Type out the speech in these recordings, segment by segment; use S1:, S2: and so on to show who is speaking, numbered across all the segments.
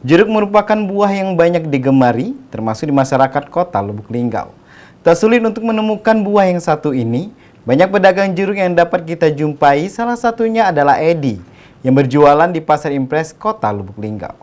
S1: Jeruk merupakan buah yang banyak digemari, termasuk di masyarakat kota Lubuk Linggau. Tak sulit untuk menemukan buah yang satu ini. Banyak pedagang jeruk yang dapat kita jumpai, salah satunya adalah Edi, yang berjualan di Pasar Impres Kota Lubuk Linggau.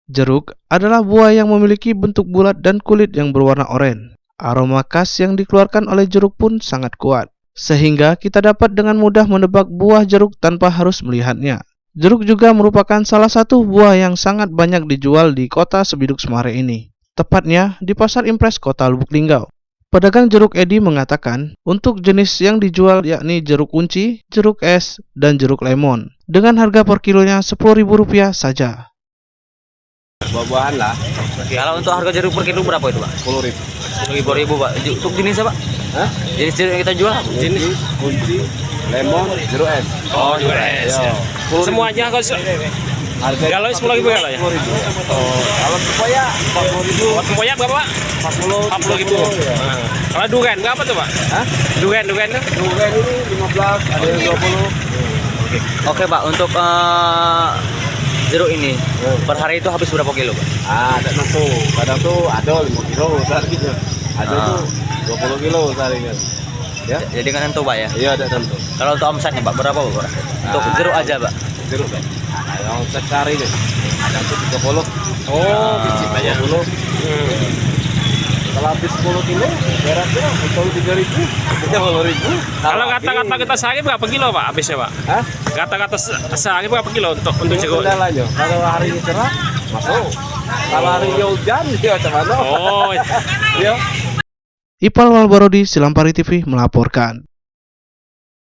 S2: Jeruk adalah buah yang memiliki bentuk bulat dan kulit yang berwarna oranye. Aroma khas yang dikeluarkan oleh jeruk pun sangat kuat, sehingga kita dapat dengan mudah menebak buah jeruk tanpa harus melihatnya. Jeruk juga merupakan salah satu buah yang sangat banyak dijual di kota Sebiduk Semare ini, tepatnya di Pasar Impres Kota Lubuk Linggau. Pedagang jeruk Edi mengatakan, untuk jenis yang dijual yakni jeruk kunci, jeruk es, dan jeruk lemon, dengan harga per kilonya Rp10.000 saja.
S3: Buah-buahan lah.
S4: Kalau untuk harga jeruk per kilo berapa itu, Pak?
S3: 10.000.
S4: 10.000, Pak. Untuk jenisnya, Pak?
S3: Hah?
S4: Jenis jeruk yang kita jual?
S3: Jenis kunci, lemon, jeruk es.
S4: Oh, jeruk es.
S3: Ya.
S4: Semuanya
S3: Harga
S4: kalau 10.000 ya, Pak ya?
S3: 10.000. Oh, kalau pepaya 40.000.
S4: Pempoyak berapa, Pak? 40.000.
S3: Ya.
S4: Kalau durian berapa tuh, Pak?
S3: Hah?
S4: Durian tuh?
S3: Durian ini 15, ada yang 20.
S4: Oke, Pak. Untuk jeruk ini per hari itu habis berapa kilo, Pak?
S3: Ada tentu. Kadang tuh ada 5 kilo seharinya. Ada tuh 20 kilo seharinya. Ya?
S4: Jadi kan tentu, Pak ya?
S3: Iya, ada tentu.
S4: Kalau untuk omsetnya, Pak, berapa, Pak? Untuk jeruk aja, Pak?
S3: Jeruk kan. Yang sehari nih. Ada tuh 30.
S4: Oh, biji aja.
S3: 30. Kalau habis 10 kilo, kira-kira untuk 3.000, 10.000.
S5: Kalau kata-kata kita sehari berapa kilo, Pak, habisnya, Pak?
S3: Hah?
S5: Kata-kata sehari berapa kilo untuk jeruk?
S3: Kendalanya, kalau harinya cerah, masuk. Kalau harinya hujan, ya macam mana?
S5: Oh,
S3: Ya.
S2: Ipal Walbarodi, Silampari TV melaporkan.